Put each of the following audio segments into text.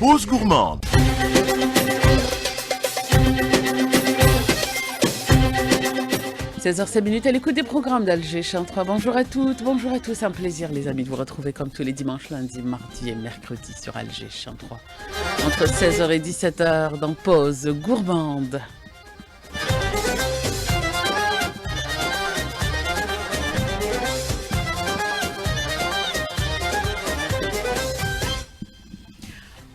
Pause gourmande. « 16h07 à l'écoute des programmes d'Alger Chant 3. Bonjour à toutes, bonjour à tous. Un plaisir, les amis, de vous retrouver comme tous les dimanches, lundi, mardi et mercredi sur Alger Chant 3. Entre 16h et 17h dans Pause gourmande.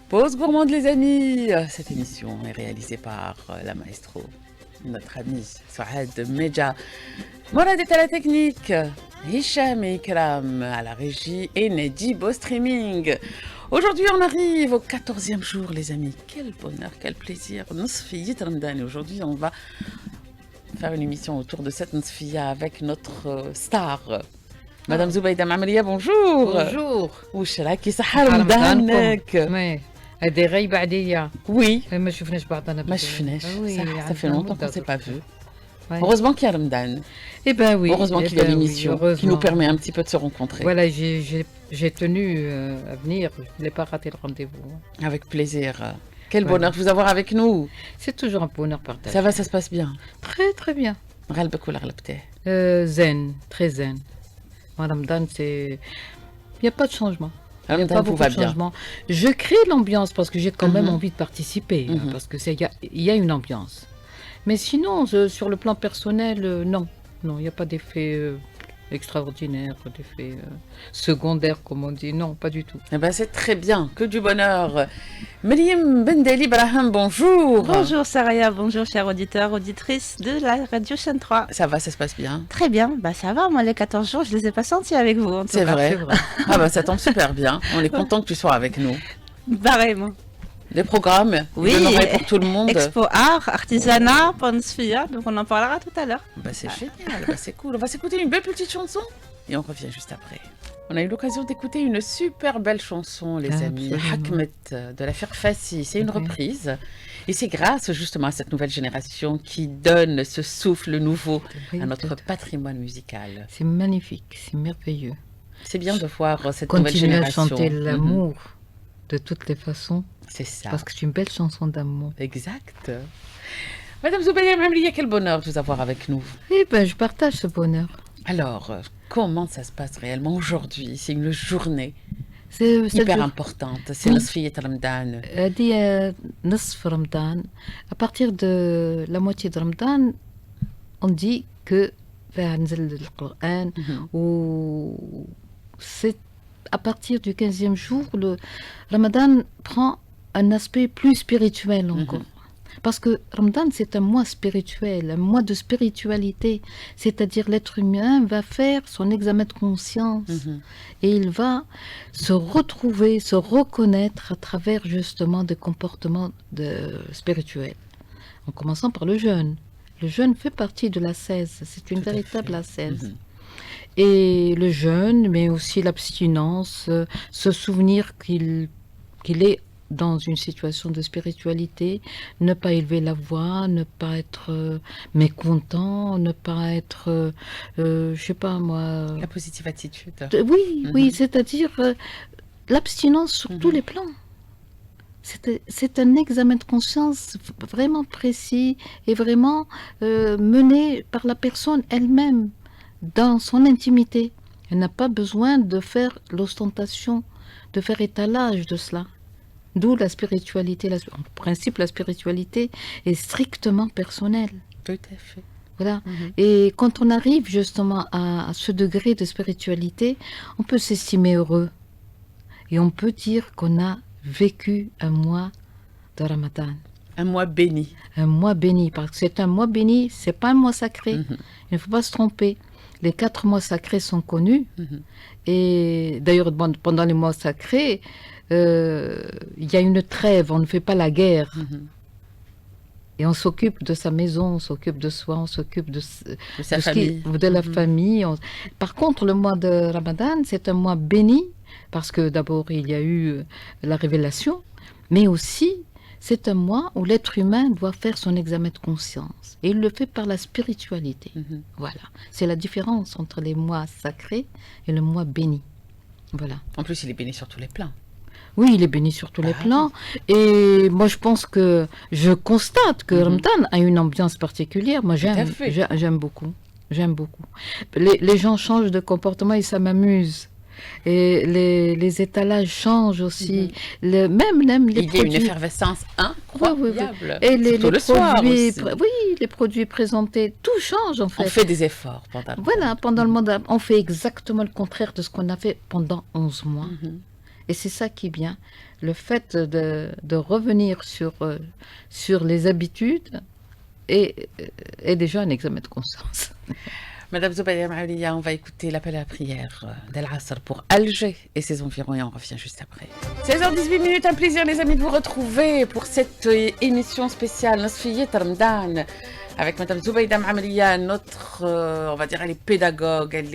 Pause gourmande, les amis. Cette émission est réalisée par la maestro, notre ami Souad Medja. Morad est à la technique, Hicham et Ikram à la régie et Nedib au streaming. Aujourd'hui, on arrive au 14e jour, les amis. Quel bonheur, quel plaisir. Nosfiyat Ramadan. Et aujourd'hui, on va faire une émission autour de cette Nosfiya avec notre star. Madame Zoubaïda Mamria, bonjour. Bonjour. وش راكي صحة رمضانك؟ هذه غايبة عليا. Oui. ما شفناش بعضنا. ما شفناش. Ça fait longtemps qu'on ne s'est pas vu. Ouais. Heureusement qu'il y a Ramadan. Eh ben oui. Heureusement qu'il y a l'émission qui nous permet un petit peu de se rencontrer. Voilà, j'ai tenu à venir. Je ne l'ai pas raté le rendez-vous. Avec plaisir. Quel bonheur de vous avoir avec nous. C'est toujours un bonheur partagé. Ça va, ça se passe bien. Très très bien. غلبك ولا غلبتيه؟ Zen, très zen. Ramadan, c'est... Il n'y a pas de changement. Il n'y a Ramadan, pas vous beaucoup va de bien. changement. Je crée l'ambiance parce que j'ai quand même envie de participer. Hein, parce que il y a une ambiance. Mais sinon, sur le plan personnel, non. Non, il n'y a pas d'effet extraordinaire, d'effet secondaire, comme on dit. Non, pas du tout. Eh ben, c'est très bien, que du bonheur. Myriam Bendeli Brahim, bonjour. Bonjour Saraya, bonjour chers auditeurs, auditrices de la radio Chaîne 3. Ça va, ça se passe bien. Très bien, bah ça va, moi les 14 jours, je les ai pas sentis avec vous. C'est vrai. Ah bah ça tombe super bien. On est content que tu sois avec nous. Pareillement. Les programmes, oui, il y en aurait pour tout le monde. Expo Art, Artisanat, Pansfia, donc on en parlera tout à l'heure. Bah c'est génial, bah c'est cool. On va s'écouter une belle petite chanson et on revient juste après. On a eu l'occasion d'écouter une super belle chanson, les amis. Hakmet de la Firfassi. C'est une reprise. Et c'est grâce justement à cette nouvelle génération qui donne ce souffle nouveau à notre patrimoine musical. C'est magnifique, c'est merveilleux. C'est bien de voir cette nouvelle génération. Continuer à chanter l'amour de toutes les façons. C'est ça. Parce que c'est une belle chanson d'amour. Exact. Madame Zoubaïa Mamria, quel bonheur de vous avoir avec nous. Eh bien, je partage ce bonheur. Alors, comment ça se passe réellement aujourd'hui? C'est une journée c'est hyper importante. C'est Nosfiyat Ramadan. dit Nosf Ramadan. À partir de la moitié de Ramadan, on dit que le Coran, ou c'est à partir du 15e jour, le Ramadan prend un aspect plus spirituel encore. Parce que Ramadan, c'est un mois spirituel, un mois de spiritualité. C'est-à-dire l'être humain va faire son examen de conscience et il va se retrouver, se reconnaître à travers justement des comportements spirituels. En commençant par le jeûne. Le jeûne fait partie de l'ascèse, c'est une véritable ascèse. Et le jeûne, mais aussi l'abstinence, se souvenir qu'il est dans une situation de spiritualité, ne pas élever la voix, ne pas être mécontent, ne pas être, je sais pas moi... La positive attitude. Oui, c'est-à-dire l'abstinence sur tous les plans. C'est un examen de conscience vraiment précis et vraiment mené par la personne elle-même dans son intimité. Elle n'a pas besoin de faire l'ostentation, de faire étalage de cela. D'où la spiritualité. En principe, la spiritualité est strictement personnelle. Tout à fait. Voilà. Et quand on arrive justement à ce degré de spiritualité, on peut s'estimer heureux. Et on peut dire qu'on a vécu un mois de Ramadan. Un mois béni. Un mois béni. Parce que c'est un mois béni, c'est pas un mois sacré. Il ne faut pas se tromper. Les 4 mois sacrés sont connus. Et d'ailleurs, pendant les mois sacrés, il y a une trêve, on ne fait pas la guerre. Et on s'occupe de sa maison, on s'occupe de soi, on s'occupe de sa famille. De la famille. Par contre, le mois de Ramadan, c'est un mois béni, parce que d'abord, il y a eu la révélation, mais aussi, c'est un mois où l'être humain doit faire son examen de conscience. Et il le fait par la spiritualité. Voilà. C'est la différence entre les mois sacrés et le mois béni. Voilà. En plus, il est béni sur tous les plans. Oui, il est béni sur tous les Ah plans. Et moi, je pense que je constate que Ramadan a une ambiance particulière. Moi, à fait. j'aime beaucoup. J'aime beaucoup. Les gens changent de comportement et ça m'amuse. Et les étalages changent aussi. Même les Il y a une produits. effervescence Oui, oui, oui. incroyable. Et Surtout les le soir produits, aussi. oui, les produits présentés, tout change en On fait. fait des efforts pendant le Voilà, pendant le mandat, on fait exactement le contraire de ce qu'on a fait pendant 11 mois. Mhm. Et c'est ça qui est bien. Le fait de revenir sur les habitudes est déjà un examen de conscience. Madame Zoubaïa Maoulia, on va écouter l'appel à la prière d'Al Asr pour Alger et ses environs et on revient juste après. 16h18 minutes, un plaisir les amis de vous retrouver pour cette émission spéciale Nasfiyet Ramadan avec Madame Zoubaïda Maoulia, notre, on va dire, elle est pédagogue, elle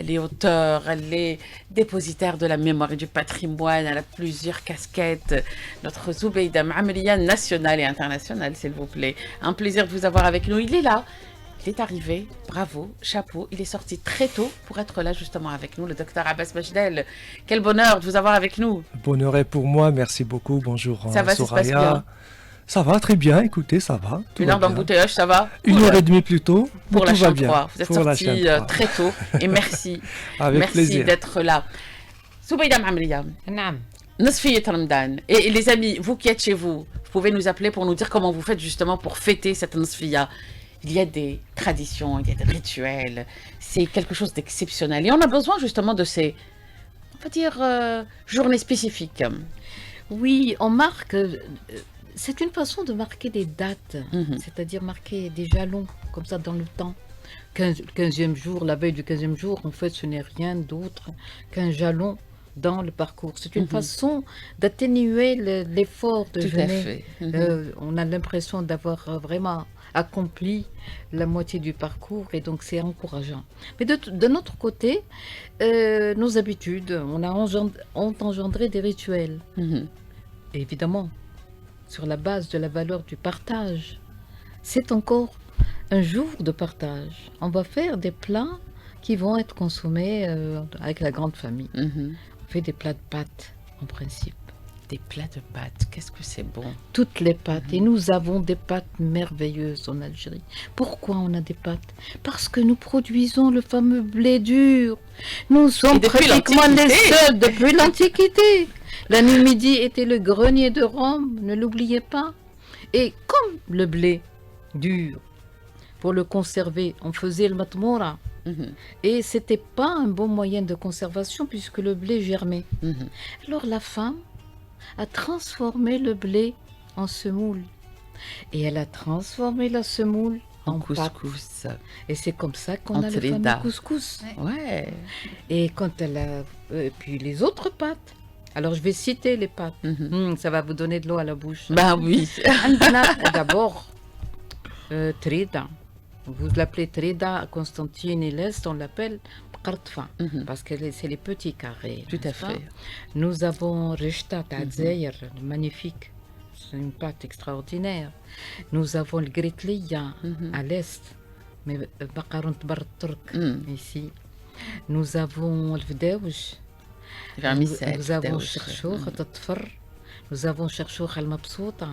est auteure, elle est dépositaire de la mémoire et du patrimoine, elle a plusieurs casquettes. Notre Zoubaïda Maoulia nationale et internationale, s'il vous plaît. Un plaisir de vous avoir avec nous, il est là. Il est arrivé, bravo, chapeau. Il est sorti très tôt pour être là justement avec nous, le docteur Abbas Majdel. Quel bonheur de vous avoir avec nous. Bonheur est pour moi, merci beaucoup. Bonjour Ça va, ça se passe bien? Ça va très bien, écoutez, ça va. Une heure d'embouteillage, ça va? Une heure et demie plus tôt, mais pour la tout va chaîne bien. 3. Vous êtes Pour la sorti chaîne 3. très tôt et merci. Avec merci plaisir. d'être là. Zoubaïda Maoulia, Naam. Nasfiyet Ramadan. Et les amis, vous qui êtes chez vous, vous pouvez nous appeler pour nous dire comment vous faites justement pour fêter cette Nasfiya. Il y a des traditions, il y a des rituels, c'est quelque chose d'exceptionnel. Et on a besoin justement de ces, on va dire, journées spécifiques. Oui, on marque. C'est une façon de marquer des dates, c'est-à-dire marquer des jalons, comme ça dans le temps. 15e jour, la veille du 15e jour, en fait, ce n'est rien d'autre qu'un jalon dans le parcours. C'est une façon d'atténuer l'effort de Tout à jeûner. fait. On a l'impression d'avoir vraiment accompli la moitié du parcours et donc c'est encourageant. Mais de notre côté, nos habitudes, ont engendré des rituels. Et évidemment, sur la base de la valeur du partage. C'est encore un jour de partage. On va faire des plats qui vont être consommés avec la grande famille. On fait des plats de pâtes, en principe. Des plats de pâtes, qu'est-ce que c'est bon. Toutes les pâtes. Et nous avons des pâtes merveilleuses en Algérie. Pourquoi on a des pâtes? Parce que nous produisons le fameux blé dur. Nous sommes pratiquement les seuls depuis l'Antiquité. La Numidie était le grenier de Rome, ne l'oubliez pas. Et comme le blé dur, pour le conserver, on faisait le matmoura. Et c'était pas un bon moyen de conservation puisque le blé germait. Alors la femme a transformé le blé en semoule. Et elle a transformé la semoule en couscous. Pâte. Et c'est comme ça qu'on a le fameux couscous. Ouais. Et quand elle a... puis les autres pâtes. Alors je vais citer les pâtes. Ça va vous donner de l'eau à la bouche. Ben oui. D'abord, Trida. Vous l'appelez Trida à Constantine et l'Est, on l'appelle Qartfa, parce que c'est les petits carrés. Tout à fait. Nous avons Rishta Ta'adzaïr, magnifique. C'est une pâte extraordinaire. Nous avons le Gritliya à l'Est, mais Baqaront Bar Turk ici. Nous avons le Vdawj. Nous avons Cherchour Tatfar. Nous avons Cherchour Al-Mabsouta.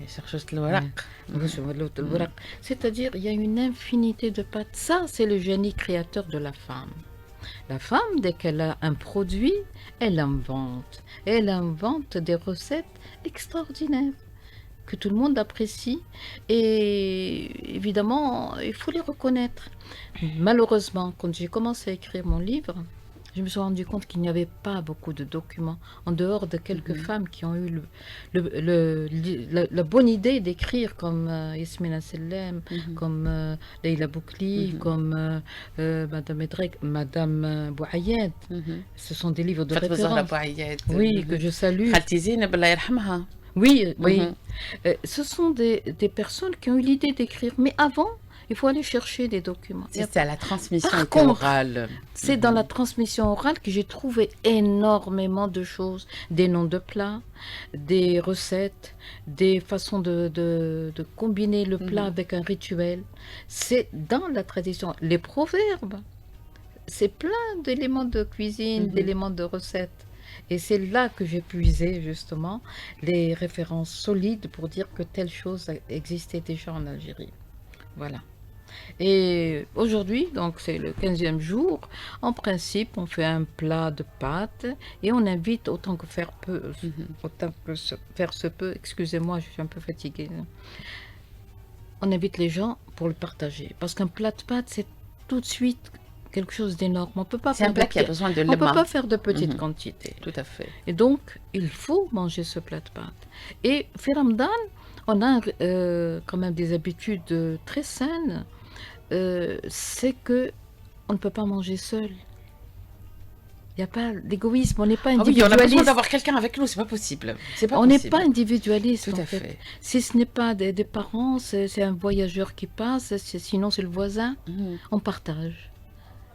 Cherchour Al-Waraq. C'est-à-dire, il y a une infinité de pâtes. Ça, c'est le génie créateur de la femme. La femme, dès qu'elle a un produit, elle invente. Elle invente des recettes extraordinaires que tout le monde apprécie. Et évidemment, il faut les reconnaître. Malheureusement, quand j'ai commencé à écrire mon livre, je me suis rendu compte qu'il n'y avait pas beaucoup de documents, en dehors de quelques femmes qui ont eu la bonne idée d'écrire, comme Yasmina Sellem, comme Leila Boukli, comme Madame Edrek, Madame Bouayed. Ce sont des livres de référence. Oui, que je salue. Oui, oui. Ce sont des personnes qui ont eu l'idée d'écrire, mais avant, il faut aller chercher des documents. C'est ça, la transmission orale. C'est dans la transmission orale que j'ai trouvé énormément de choses. Des noms de plats, des recettes, des façons de combiner le plat avec un rituel. C'est dans la tradition. Les proverbes, c'est plein d'éléments de cuisine, d'éléments de recettes. Et c'est là que j'ai puisé justement les références solides pour dire que telle chose existait déjà en Algérie. Voilà. Et aujourd'hui, donc c'est le 15e jour, en principe, on fait un plat de pâtes et on invite autant que faire peut, autant que faire se peut, excusez-moi, je suis un peu fatiguée. On invite les gens pour le partager. Parce qu'un plat de pâtes, c'est tout de suite quelque chose d'énorme. On peut pas C'est faire un plat de qui a petits- besoin de on peut lema. pas faire de petites Mhm. quantités. Tout à fait. Et donc, il faut manger ce plat de pâtes. Et fait Ramadan, on a quand même des habitudes très saines. C'est que on ne peut pas manger seul. Il n'y a pas l'égoïsme, on n'est pas Ah oui, on a besoin individualiste. d'avoir quelqu'un avec nous, c'est pas possible. C'est pas On n'est possible. pas individualiste Tout en à fait. fait. Si ce n'est pas des parents, c'est un voyageur qui passe, sinon c'est le voisin, Mhm. on partage.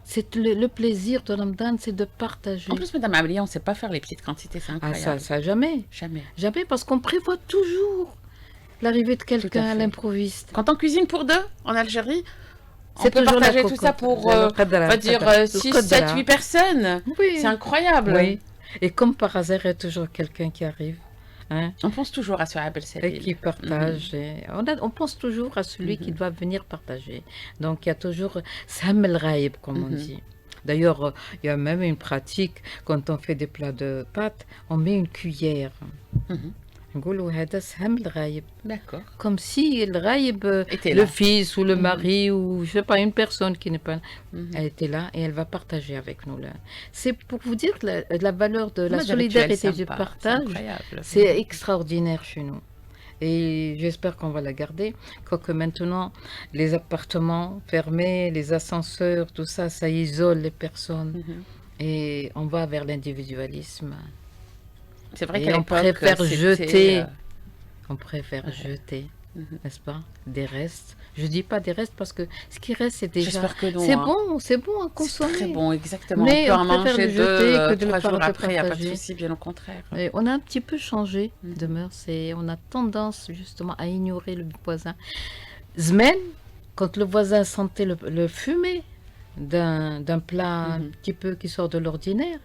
C'est le plaisir de Ramadan, c'est de partager. En plus, Madame Amelie, on ne sait pas faire les petites quantités, c'est Ah, incroyable. ça jamais. Jamais. Jamais, parce qu'on prévoit toujours l'arrivée de quelqu'un à fait. l'improviste. Quand on cuisine pour deux en Algérie, on C'est peut toujours la partager tout ça cocotte. pour, Le on qadra, va le dire, qadra. Le 6, qadra. 7, 8 personnes. Oui. C'est incroyable. Oui. Et comme par hasard, il y a toujours quelqu'un qui arrive. Hein, On pense toujours à ce Abel et Sabil. qui partage. Et on pense toujours à celui qui doit venir partager. Donc il y a toujours Sam el Ghaib, comme on dit. D'ailleurs, il y a même une pratique, quand on fait des plats de pâtes, on met une cuillère. Mhm. نقولوا هذا سهم الغايب. D'accord. Comme si le ghaib, Était le là. fils ou le mari ou je sais pas, une personne qui n'est pas... Mhm. Elle était là et elle va partager avec nous. Là. C'est pour vous dire la valeur de la Moi, des rituels solidarité du sympas, c'est partage. incroyable. C'est extraordinaire chez nous. Et j'espère qu'on va la garder. Quoique maintenant, les appartements fermés, les ascenseurs, tout ça, ça isole les personnes. Mhm. Et on va vers l'individualisme. C'est vrai Et qu'à on l'époque, préfère c'était, jeter. euh, On préfère jeter, Mhm. n'est-ce pas, des restes. Je dis pas des restes parce que ce qui reste, c'est déjà... J'espère que non. C'est hein. bon à C'est consommer. très bon, exactement. Mais on peut on en préfère manger le jeter que de le 3 jours par- après, il n'y a pas de partager. souci, bien au contraire. Et on a un petit peu changé de Mhm. mœurs et on a tendance justement à ignorer le voisin. Zmen, quand le voisin sentait le fumet d'un plat un Mhm. petit peu qui sort de l'ordinaire,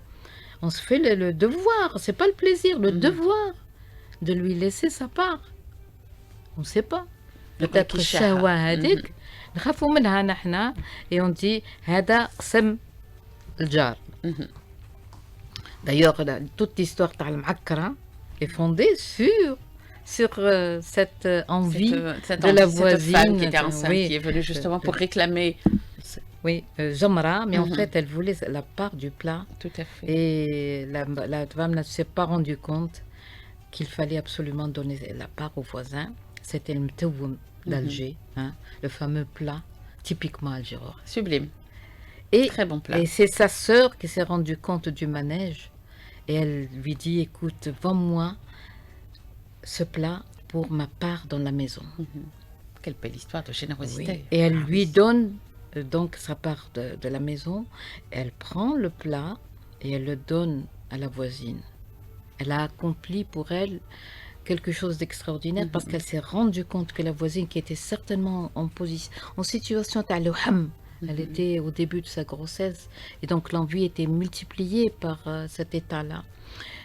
on se fait le devoir, c'est pas le plaisir, le Mhm. devoir de lui laisser sa part. On ne sait pas. Le Peut-être kikishaha. الشهوة هذيك نخافوا منها نحن et on dit هذا قسم الجار. Mhm. D'ailleurs, toute l'histoire تاع المعكرة est fondée sur cette envie Cette de la cette femme voisine, qui était enceinte, oui. qui est venue justement pour réclamer. oui, Jamra, mais en Mhm. fait, elle voulait la part du plat Tout à fait. et la femme ne s'est pas rendue compte qu'il fallait absolument donner la part au voisin. C'était le mtewoum d'Alger, hein, le fameux plat typiquement algérien. Sublime. Et Très bon plat. Et c'est sa sœur qui s'est rendue compte du manège. Et elle lui dit, écoute, vends-moi ce plat pour ma part dans la maison. Quelle belle histoire de générosité. Oui. Et elle Ah lui oui. donne donc sa part de la maison. Elle prend le plat et elle le donne à la voisine. Elle a accompli pour elle quelque chose d'extraordinaire parce qu'elle s'est rendue compte que la voisine qui était certainement en situation de elle était au début de sa grossesse et donc l'envie était multipliée par cet état-là.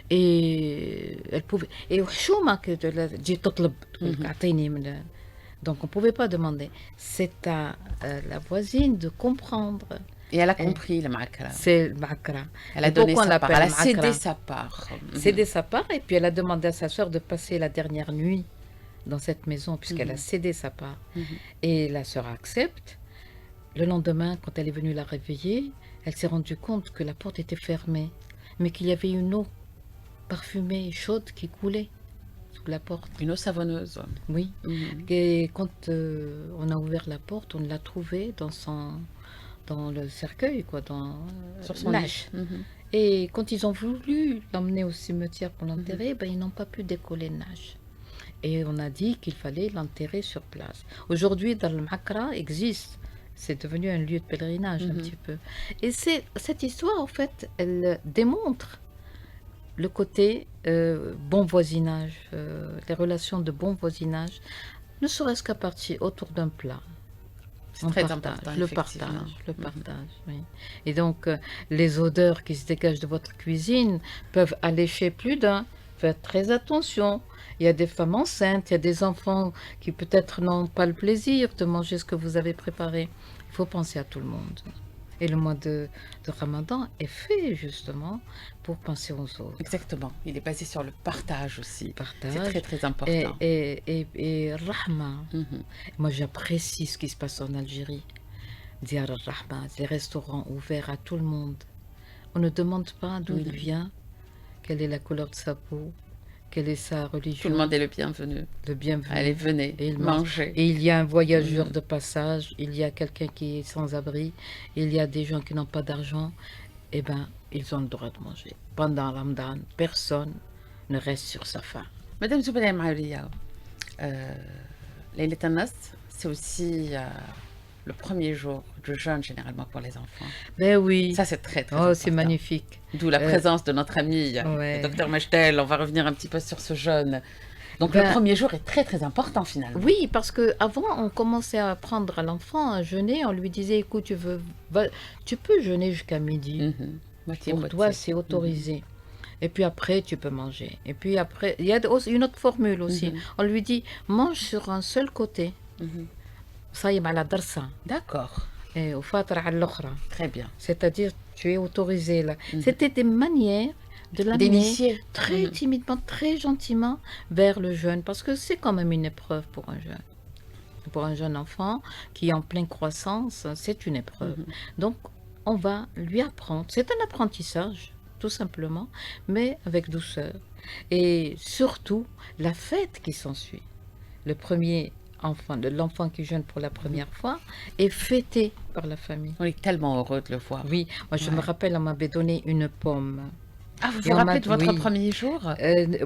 Et elle pouvait. Et وحشومة تجي تطلب أعطيني من- donc on ne pouvait pas demander. C'est à la voisine de comprendre. Et elle a compris le makra. C'est le makra. Elle a Et donné pourquoi on sa part. Elle a l'appelle cédé makra? sa part. Cédé sa part et puis elle a demandé à sa sœur de passer la dernière nuit dans cette maison puisqu'elle a cédé sa part. Et la sœur accepte. Le lendemain, quand elle est venue la réveiller, elle s'est rendue compte que la porte était fermée, mais qu'il y avait une eau parfumée et chaude qui coulait sous la porte. Une eau savonneuse. Oui. Et quand on a ouvert la porte, on l'a trouvée dans le cercueil, quoi, dans Sur son l'âge. lit. Mhm. Et quand ils ont voulu l'emmener au cimetière pour l'enterrer, ben, ils n'ont pas pu décoller le nage. Et on a dit qu'il fallait l'enterrer sur place. Aujourd'hui, Dar el-Makra existe. C'est devenu un lieu de pèlerinage un petit peu. Et cette histoire, en fait, elle démontre le côté bon voisinage, les relations de bon voisinage, ne serait-ce qu'à partir autour d'un plat. C'est On très partage, important, le effectivement. partage, le Mhm. partage, oui. Et donc, les odeurs qui se dégagent de votre cuisine peuvent allécher plus d'un. Faites très attention. Il y a des femmes enceintes, il y a des enfants qui peut-être n'ont pas le plaisir de manger ce que vous avez préparé. Il faut penser à tout le monde. Et le mois de Ramadan est fait justement pour penser aux autres. Exactement. Il est basé sur le partage aussi. C'est Partage très, très et, important. et Rahma. Mhm. Moi, j'apprécie ce qui se passe en Algérie. Diyar al-Rahma, des restaurants ouverts à tout le monde. On ne demande pas d'où il vient, quelle est la couleur de sa peau, quelle est sa Tout religion. le monde est le bienvenu. Le bienvenu. Allez, venez, Et il mange. mangez. Et il y a un voyageur de passage, il y a quelqu'un qui est sans abri, il y a des gens qui n'ont pas d'argent. Eh bien, ils ont le droit de manger. Pendant Ramadan, personne ne reste sur sa faim. Madame Zoubeda Maoulia, Laylat al-Nas, c'est aussi le premier jour de jeûne généralement pour les enfants. Ben oui. Ça, c'est très, très Oh, important. c'est magnifique. D'où la présence de notre ami, Ouais. le docteur Machtel. On va revenir un petit peu sur ce jeûne. Donc, Ben, le premier jour est très, très important finalement. Oui, parce que avant, on commençait à apprendre à l'enfant à jeûner. On lui disait, écoute, tu peux jeûner jusqu'à midi. Mhm. Moitié, Pour moitié. toi, c'est autorisé. Et puis après, tu peux manger. Et puis après, il y a aussi une autre formule aussi. On lui dit, mange sur un seul côté. Mhm. صايم على درسة D'accord. وفاطر على الأخرى. Très bien. C'est-à-dire, tu es autorisé là. C'était des manières de l'amener D'initier. très Mhm. timidement, très gentiment vers le jeune. Parce que c'est quand même une épreuve pour un jeune. Pour un jeune enfant qui est en pleine croissance, c'est une épreuve. Donc, on va lui apprendre. C'est un apprentissage, tout simplement, mais avec douceur. Et surtout, la fête qui s'ensuit. Le premier enfant, l'enfant qui jeûne pour la première fois, est fêté par la famille. On est tellement heureux de le voir. Oui, moi je me rappelle, on m'avait donné une pomme. Ah, vous Et vous on rappelez m'a- de votre oui. premier jour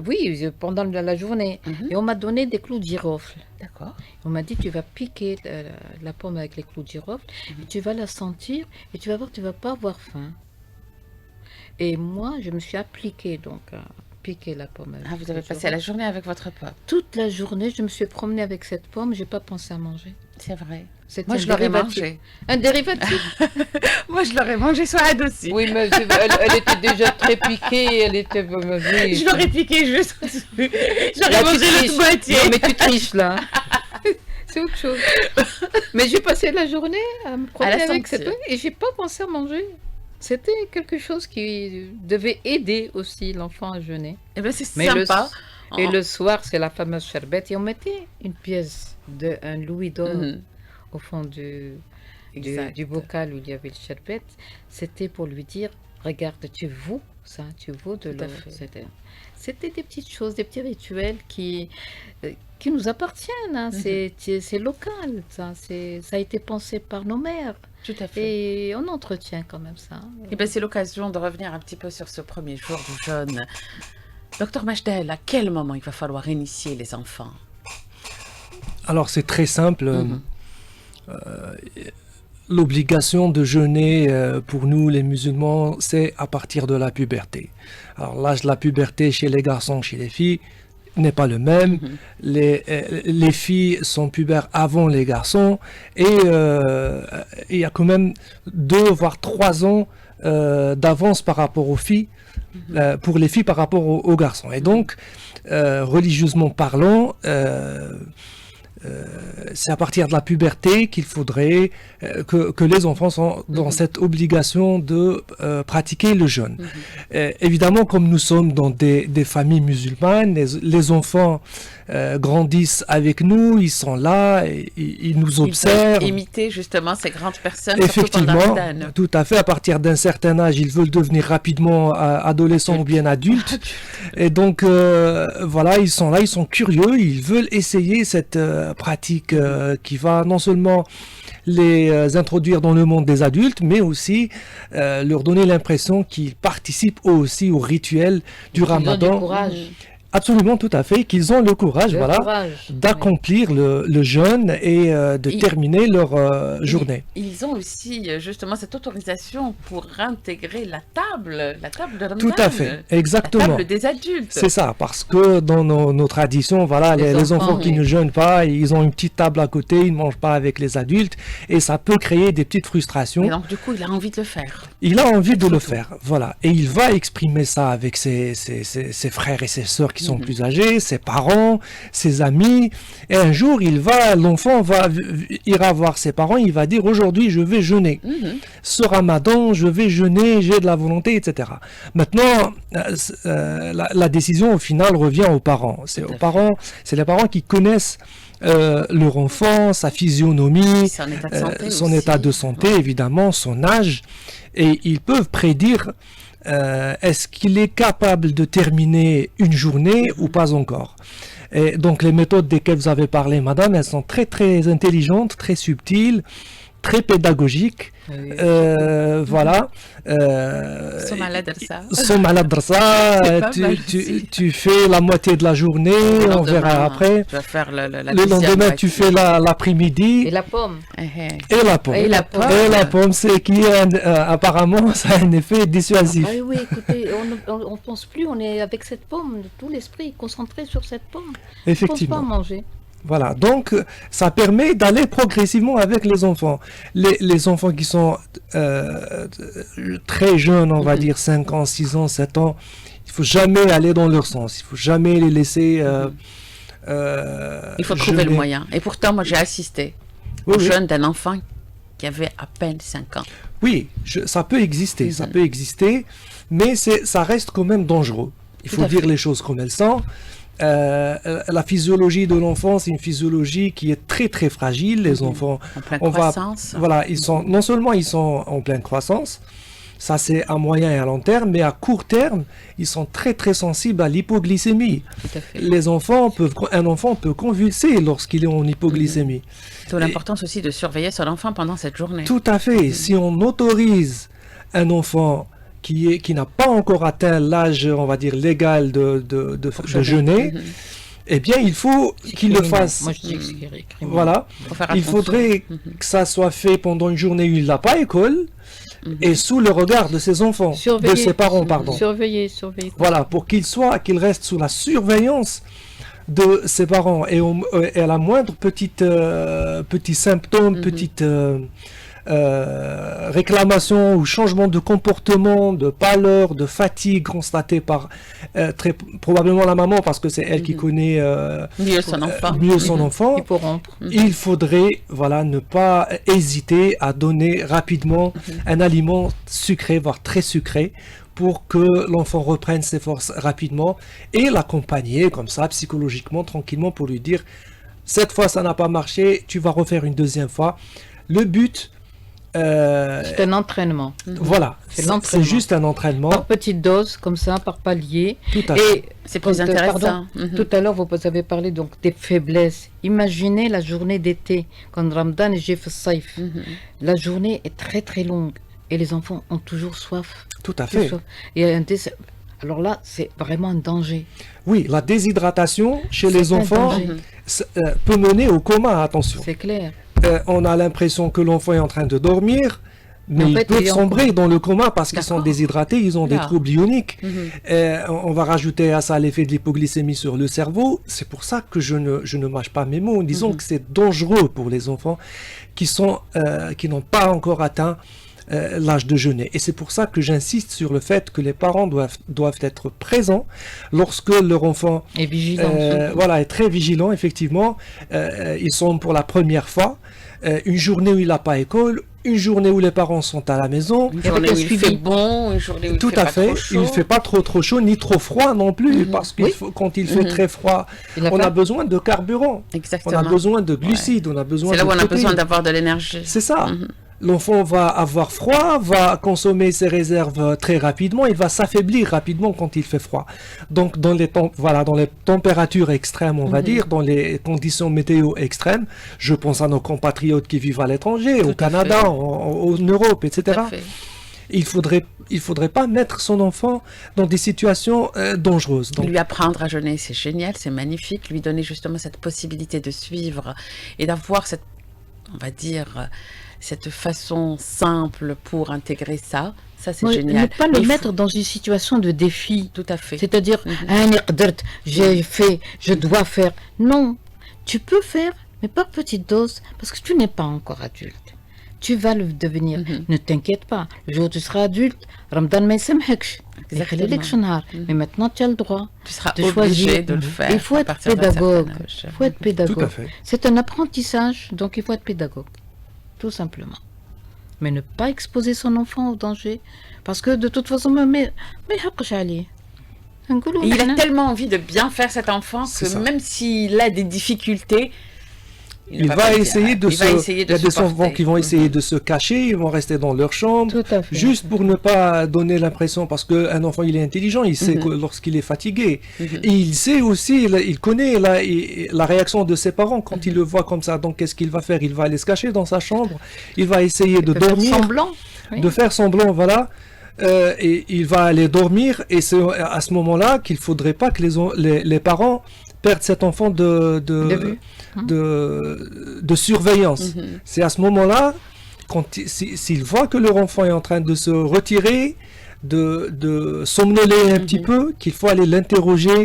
Oui, pendant la journée. Et on m'a donné des clous de girofle. D'accord. On m'a dit, tu vas piquer la pomme avec les clous de girofle, et tu vas la sentir, et tu vas voir, tu vas pas avoir faim. Et moi, je me suis appliquée donc à piquer la pomme. Avec Ah, vous les avez clous de passé la girofle. journée avec votre pomme. Toute la journée, je me suis promenée avec cette pomme, j'ai pas pensé à manger. C'est vrai. C'était Moi, un je l'aurais dérivatif. mangé. Un dérivatif. Moi, je l'aurais mangé sur Ad aussi. Oui, mais elle était déjà très piquée, elle était... oui. Je l'aurais piqué juste au-dessus. J'aurais Là, tu mangé triches. l'autre moitié. Non, mais tu triches là. C'est autre chose. Mais j'ai passé la journée à me promener la avec sentir. cette pomme et j'ai pas pensé à manger. C'était quelque chose qui devait aider aussi l'enfant à jeûner. Eh bien, c'est Mais sympa. Et le soir, c'est la fameuse sherbet. Et on mettait une pièce d'un louis d'or Mhm. au fond du Exact. bocal où il y avait le sherbet. C'était pour lui dire, regarde, tu vaux ça, tu vaux de Tout à l'or. fait. C'était des petites choses, des petits rituels qui nous appartiennent. Hein. C'est local, ça. Ça a été pensé par nos mères. Tout à fait. Et on entretient quand même ça. Eh ben, c'est l'occasion de revenir un petit peu sur ce premier jour du jeûne. Docteur Machdel, à quel moment il va falloir initier les enfants? Alors c'est très simple. L'obligation de jeûner pour nous les musulmans, c'est à partir de la puberté. Alors l'âge de la puberté chez les garçons, chez les filles, n'est pas le même. Les filles sont pubères avant les garçons et il y a quand même 2 voire 3 ans d'avance par rapport aux filles, pour les filles par rapport aux garçons. Et donc, religieusement parlant, c'est à partir de la puberté qu'il faudrait que les enfants sont dans cette obligation de pratiquer le jeûne. Évidemment, comme nous sommes dans des familles musulmanes, les enfants grandissent avec nous, ils sont là, ils nous observent. Ils veulent imiter justement ces grandes personnes, surtout pendant Effectivement, Ramadan. tout à fait. À partir d'un certain âge, ils veulent devenir rapidement adolescents ou bien adultes. Et donc, voilà, ils sont là, ils sont curieux, ils veulent essayer cette pratique qui va non seulement les introduire dans le monde des adultes, mais aussi leur donner l'impression qu'ils participent eux aussi au rituel du Ils ont du Ramadan. courage. Absolument, tout à fait, qu'ils ont le courage, Le voilà, courage. d'accomplir le jeûne et de Et- terminer leur journée. Ils ont aussi justement cette autorisation pour intégrer la table de Ramadan. Tout à fait, La exactement. table des adultes. C'est ça, parce que dans nos traditions, voilà, Les les enfants, enfants qui oui. ne jeûnent pas, ils ont une petite table à côté, ils ne mangent pas avec les adultes, et ça peut créer des petites frustrations. Et donc du coup, il a envie de le faire. Il a envie de le faire, voilà. Et il va exprimer ça avec ses frères et ses sœurs qui sont plus âgés, ses parents, ses amis. Et un jour, l'enfant ira voir ses parents, il va dire aujourd'hui, je vais jeûner. Mhm. Ce ramadan, je vais jeûner, j'ai de la volonté, etc. Maintenant, la décision au final revient aux parents. C'est Tout à aux fait. parents, c'est les parents qui connaissent leur enfant, sa physionomie, Son état de santé son aussi. état de santé, évidemment, son âge, et ils peuvent prédire est-ce qu'il est capable de terminer une journée ou pas encore. Et donc les méthodes desquelles vous avez parlé, madame, elles sont très très intelligentes, très subtiles, très pédagogiques. Oui. Voilà. Sont malades de ça. Somme à la drassa, C'est pas mal aussi. tu fais la moitié de la journée, Le on lendemain, verra après. Tu vas faire la Le deuxième lendemain, moitié. tu fais l'après-midi Et la pomme. Eh, et la pomme. Et la pomme. Et la pomme, c'est qui apparemment, ça a un effet dissuasif. Ah oui, oui, écoutez, on ne pense plus, on est avec cette pomme, tout l'esprit concentré sur cette pomme. On ne pense pas à Effectivement. manger. Voilà, donc ça permet d'aller progressivement avec les enfants. Les enfants qui sont très jeunes, on va dire 5 ans, 6 ans, 7 ans, il faut jamais aller dans leur sens. Il faut jamais les laisser. Il faut trouver le jeûner. moyen. Et pourtant, moi, j'ai assisté Oui, au oui. jeûne d'un enfant qui avait à peine 5 ans. Oui, ça peut exister, ça peut exister, mais ça reste quand même dangereux. Il Tout faut à dire fait. les choses comme elles sont. La physiologie de l'enfant, c'est une physiologie qui est très très fragile. Les enfants, En pleine on va, croissance. voilà, non seulement ils sont en pleine croissance, ça c'est à moyen et à long terme, mais à court terme, ils sont très très sensibles à l'hypoglycémie. Tout à fait. Un enfant peut convulser lorsqu'il est en hypoglycémie. D'où l'importance aussi de surveiller son enfant pendant cette journée. Tout à fait. Si on autorise un enfant qui n'a pas encore atteint l'âge, on va dire, légal de jeûner, Mhm. eh bien, il faut C'est qu'il le criminel. fasse. Moi, je dis que c'est criminel. Voilà. Faut faire Il attention. faudrait Mhm. que ça soit fait pendant une journée où il n'a pas école et sous le regard de ses enfants, de Surveiller. ses parents, pardon. Surveiller. Voilà, pour qu'il reste sous la surveillance de ses parents et à la moindre petit symptôme, petite réclamation ou changement de comportement, de pâleur, de fatigue constatée par très probablement la maman parce que c'est elle qui connaît Mieux son enfant. mieux son enfant. Il faut rompre. Il faudrait ne pas hésiter à donner rapidement un aliment sucré, voire très sucré, pour que l'enfant reprenne ses forces rapidement et l'accompagner comme ça, psychologiquement, tranquillement, pour lui dire cette fois ça n'a pas marché, tu vas refaire une deuxième fois. Le but, C'est un entraînement. voilà, C'est c'est l'entraînement. juste un entraînement, Par petite dose, comme ça, par palier. tout à fait. Et C'est plus quand, intéressant. pardon, Mhm. tout à l'heure, vous avez parlé donc des faiblesses. Imaginez la journée d'été, quand Ramadan et Jif Saif. Mhm. La journée est très très longue et les enfants ont toujours soif. Tout à Toujours fait. soif. Alors là, c'est vraiment un danger. Oui, la déshydratation chez C'est les un enfants danger. peut mener au coma, attention. C'est clair. On a l'impression que l'enfant est en train de dormir, mais En ils fait, peuvent il est en sombrer dans le coma parce qu'ils sont D'accord. déshydratés, ils ont des Là. troubles ioniques. Mhm. On va rajouter à ça l'effet de l'hypoglycémie sur le cerveau. C'est pour ça que je ne mâche pas mes mots. Disons que c'est dangereux pour les enfants qui n'ont pas encore atteint l'âge de jeûner. Et c'est pour ça que j'insiste sur le fait que les parents doivent être présents lorsque leur enfant Et vigilant. est très vigilant, effectivement. Ils sont pour la première fois. Une journée où il n'a pas école, une journée où les parents sont à la maison. Une Et avec journée un où il suivi. fait bon, une journée où il Tout fait à pas fait. trop chaud. Il ne fait pas trop chaud, ni trop froid non plus, parce que Oui. quand il fait très froid, Il a on pas- a besoin de carburant. On Exactement. a besoin de glucides, on a besoin C'est là de où on a protéines. besoin d'avoir de l'énergie. C'est ça. Mhm. L'enfant va avoir froid, va consommer ses réserves très rapidement, il va s'affaiblir rapidement quand il fait froid. Donc dans les températures extrêmes, on va dire, dans les conditions météo extrêmes, je pense à nos compatriotes qui vivent à l'étranger, Tout au à Canada, fait. en Europe, etc. Tout à fait. il faudrait pas mettre son enfant dans des situations dangereuses. Donc, Lui apprendre à jeûner, c'est génial, c'est magnifique. Lui donner justement cette possibilité de suivre et d'avoir cette, on va dire, cette façon simple pour intégrer ça. Ça, c'est Oui, génial. ne pas Mais le il mettre faut- dans une situation de défi. Tout à fait. C'est-à-dire, Mhm. Ah, نقدرت, j'ai fait, je dois faire. Non, tu peux faire, mais par petite dose, parce que tu n'es pas encore adulte. Tu vas le devenir. Mhm. Ne t'inquiète pas. Le jour où tu seras adulte, Ramadan ما يسمحكش. Exactement. Mais maintenant, tu as le droit. Tu seras de obligé choisir. de le faire. Il faut à être partir d'un certain pédagogue. âge. Il faut être tout à pédagogue. fait. C'est un apprentissage, donc il faut être pédagogue. Tout simplement. Mais ne pas exposer son enfant au danger. Parce que de toute façon, mais يحقش عليه. نقولوا Et il a إحنا- tellement envie de bien faire cet enfant C'est que ça. même s'il a des difficultés, il ne va pas le essayer dire. de Il se... va essayer Il y a des supporter. enfants qui vont essayer de se cacher, ils vont rester dans leur chambre, Tout à fait. juste pour ne pas donner l'impression, parce qu'un enfant, il est intelligent, il sait Mhm. que lorsqu'il est fatigué. Mhm. Et il sait aussi, il connaît la réaction de ses parents quand il le voit comme ça. Donc, qu'est-ce qu'il va faire? Il va aller se cacher dans sa chambre, il va essayer de Il peut faire dormir, semblant. Oui. de faire semblant, voilà. Et il va aller dormir, et c'est à ce moment-là qu'il faudrait pas que les parents perdent cet enfant De vue. de surveillance. Mhm. C'est à ce moment-là, s'ils voient que leur enfant est en train de se retirer, de somnoler un petit peu, qu'il faut aller l'interroger,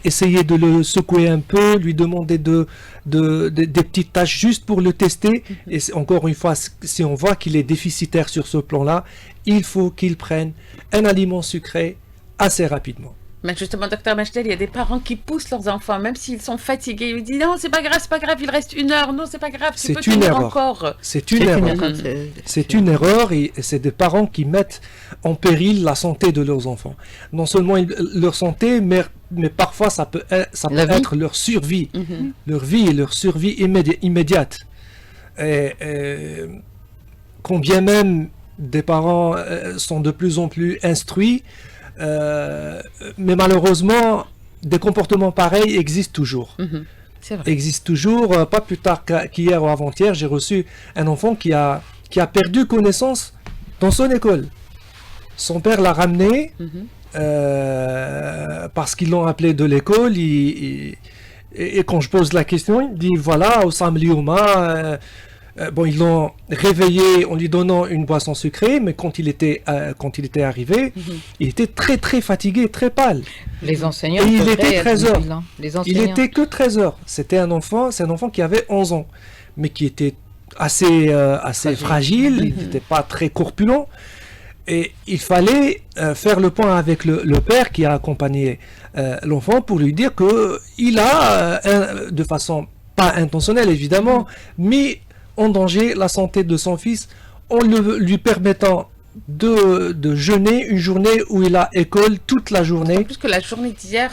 essayer de le secouer un peu, lui demander des petites tâches juste pour le tester. Et encore une fois, si on voit qu'il est déficitaire sur ce plan-là, il faut qu'il prenne un aliment sucré assez rapidement. Mais justement, docteur Machtel, il y a des parents qui poussent leurs enfants, même s'ils sont fatigués. Ils lui disent non, c'est pas grave, il reste 1 heure. Non, c'est pas grave, tu C'est peux une tenir erreur. encore. C'est une erreur. Mhm. C'est une erreur et c'est des parents qui mettent en péril la santé de leurs enfants. Non seulement leur santé, mais parfois ça peut La vie. être leur survie, Mhm. leur vie et leur survie immédiate. Et quand bien même des parents sont de plus en plus instruits, mais malheureusement, des comportements pareils existent toujours. Mhm. C'est vrai. Existe toujours. Pas plus tard qu'hier ou avant-hier, j'ai reçu un enfant qui a perdu connaissance dans son école. Son père l'a ramené Mhm. parce qu'ils l'ont appelé de l'école. Et quand je pose la question, il dit voilà, Osam Liouma. Bon, ils l'ont réveillé en lui donnant une boisson sucrée, mais quand il était arrivé, Mhm. il était très très fatigué, très pâle. Les enseignants. Et il devraient était être 13 heures. vigilants. Les Il enseignants. était que 13 heures. C'est un enfant qui avait 11 ans, mais qui était assez fragile, il n'était pas très corpulent. Et il fallait faire le point avec le père qui a accompagné l'enfant pour lui dire que il a, de façon pas intentionnelle évidemment, mis en danger la santé de son fils en lui permettant de jeûner une journée où il a école toute la En journée. plus que la journée d'hier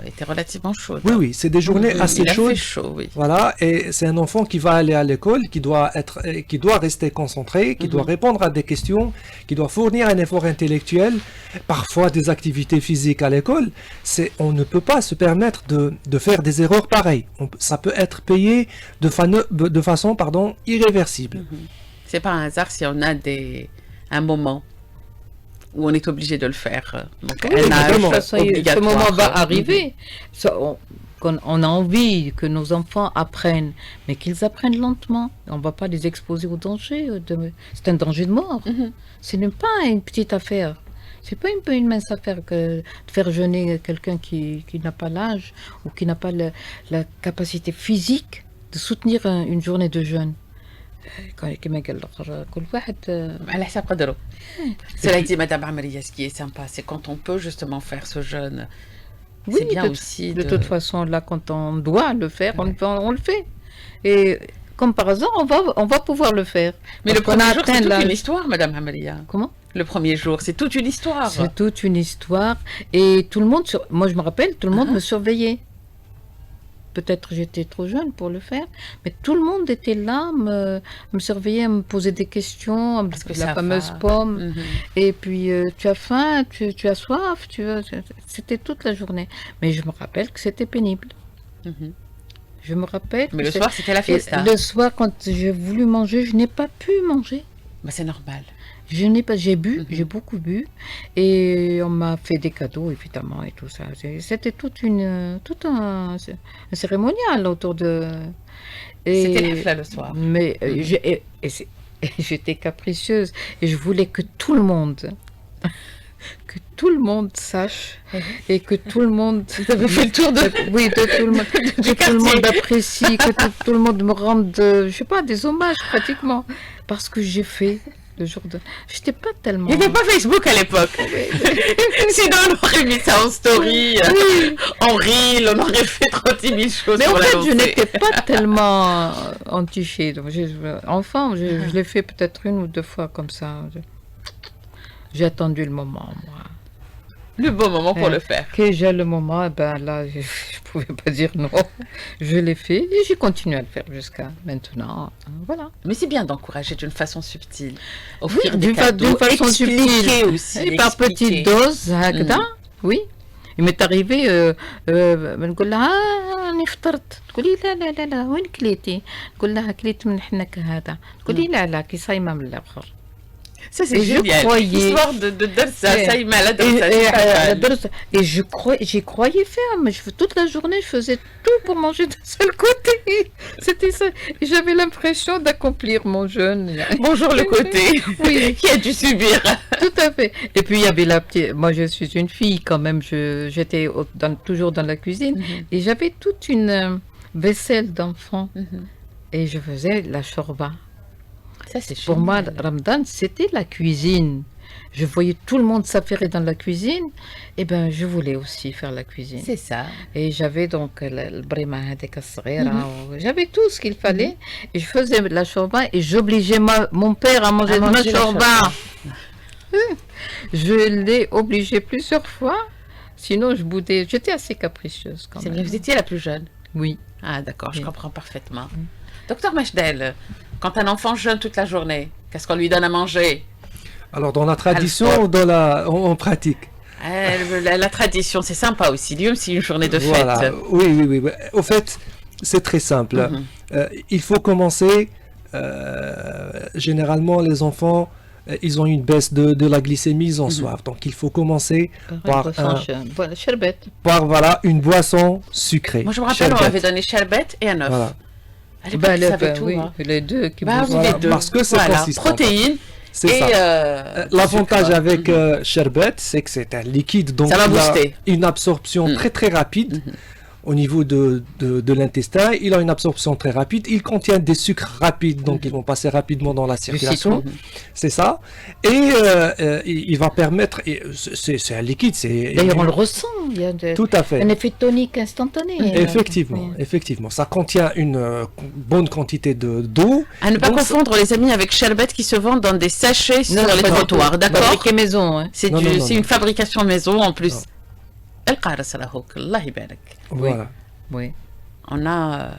était relativement chaude. Oui, oui, c'est des journées Mhm. assez Il a chaudes. fait chaud, oui. Voilà, et c'est un enfant qui va aller à l'école, qui doit rester concentré, qui Mhm. doit répondre à des questions, qui doit fournir un effort intellectuel, parfois des activités physiques à l'école. On ne peut pas se permettre de faire des erreurs pareilles. Ça peut être payé de façon irréversible. C'est pas un hasard si on a un moment où on est obligé de le faire. Donc, Oui, un de toute âge façon, ce obligatoire. moment va arriver. Ça, on a envie que nos enfants apprennent, mais qu'ils apprennent lentement. On ne va pas les exposer au danger. C'est un danger de mort. Mhm. Ce n'est pas une petite affaire. C'est pas une mince affaire que de faire jeûner quelqu'un qui n'a pas l'âge ou qui n'a pas la capacité physique de soutenir une journée de jeûne. كما قال الآخر كل واحد على حساب قدره. Cela dit, Madame Amaria, ce qui est sympa, c'est quand on peut justement faire ce jeûne. Oui, C'est bien aussi de toute façon, là, quand on doit le faire, on le fait. Et comme par hasard, on va pouvoir le faire. Mais le Parce qu'on premier a jour, atteint c'est toute l'âge. une histoire, Madame Amaria. Comment? Le premier jour, c'est toute une histoire. C'est toute une histoire. Et tout le monde, moi je me rappelle, tout le monde me surveillait. Peut-être j'étais trop jeune pour le faire, mais tout le monde était là, me surveillait, me posait des questions, me Est-ce que disait la ça fameuse va? pomme. Mhm. Et puis, tu as faim, tu as soif, c'était toute la journée. Mais je me rappelle que c'était pénible. Mhm. Je me rappelle. Mais que le soir, c'était la et fiesta. le soir, quand j'ai voulu manger, je n'ai pas pu manger. Bah, c'est normal. Je n'ai pas, j'ai bu, j'ai beaucoup bu, et on m'a fait des cadeaux évidemment et tout ça. C'était tout un cérémonial autour de. C'était l'ifla le soir. Mais j'étais capricieuse et je voulais que tout le monde sache et que tout le monde. Tu avais fait le tour de. Oui, de tout le monde. Que tout le monde apprécie, que tout le monde me rende, je sais pas, des hommages pratiquement. Parce que j'ai fait le jour de. J'étais pas tellement. Il n'y avait pas Facebook à l'époque. Sinon, on aurait mis ça en story, en reel, on aurait fait 36 000 choses. Mais en pour fait, je l'annoncer. n'étais pas tellement entichée. Donc, enfant, je l'ai fait peut-être une ou deux fois comme ça. J'ai attendu le moment, moi. Le bon moment pour le faire. Que j'ai le moment, ben là, je pouvais pas dire non. Je l'ai fait et j'ai continué à le faire jusqu'à maintenant. Voilà. Mais c'est bien d'encourager d'une façon subtile. Oui, Offrir des d'une cadeaux, façon expliquer subtile. aussi. Et par expliquer. petites doses, هكذا. Oui. Il m'est arrivé بنقول لها أنا فطرت تقول لي لا لا لا لا وين كليتي نقول لها كليت من حنك هذا تقول لي لا لا كي صايمة من الآخر. Ça, c'est Et je génial. croyais- Histoire de darsa, Et- ça y m'a la Et, darsa, c'est pas mal. et j'y croyais faire, mais toute la journée, je faisais tout pour manger d'un seul côté. C'était ça. Et j'avais l'impression d'accomplir mon jeûne. Bonjour le côté Oui, qui a dû subir. tout à fait. Et puis, il y avait la petite... Moi, je suis une fille quand même. J'étais toujours dans la cuisine. Et j'avais toute une vaisselle d'enfant. Et je faisais la shorba. Ça, c'est Pour moi, génial. Ramadan, c'était la cuisine. Je voyais tout le monde s'affairer dans la cuisine. Et ben, je voulais aussi faire la cuisine. C'est ça. Et j'avais donc le brima هذيك الصغيرة. J'avais tout ce qu'il fallait. Et je faisais la shorba et j'obligeais mon père à manger ma manger la shorba. Je l'ai obligé plusieurs fois. Sinon, je boudais. J'étais assez capricieuse quand C'est même. bien, vous étiez la plus jeune. Oui. Ah, d'accord, je Oui. comprends parfaitement. Docteur Machdel, quand un enfant jeûne toute la journée, qu'est-ce qu'on lui donne à manger? Alors, dans la tradition, on pratique. La tradition, c'est sympa aussi. Dieu, c'est une journée de fête. Voilà. Oui, oui, oui. Au fait, c'est très simple. Il faut commencer. Généralement, les enfants, ils ont une baisse de la glycémie, ils ont soif. Donc, il faut commencer par, Voilà, sherbet. par voilà, une boisson sucrée. Moi, je me rappelle, on Sherbet. avait donné sherbet et un œuf. Voilà. À l'époque, ils savaient tout. Oui, hein. les deux qui Bah, bougent. oui, Voilà, les deux. parce que c'est Voilà, consistant. protéines C'est et ça. L'avantage sucre. avec sherbet, c'est que c'est un liquide, donc Ça va il a booster. une absorption très très rapide au niveau de l'intestin. Il a une absorption très rapide. Il contient des sucres rapides, donc ils vont passer rapidement dans la circulation. C'est ça. Et il va permettre. C'est un liquide. D'ailleurs, on le ressent. Il y a Tout à fait. un effet tonique instantané. Effectivement, effectivement. Ça contient une bonne quantité d'eau. À ne pas Donc, confondre les amis avec sherbet qui se vendent dans des sachets sur les trottoirs, d'accord? Fabriqué maison. Hein. C'est Non, non, non, c'est non. une fabrication maison en plus. القارص راهوك الله يبارك. Voilà, Oui. On a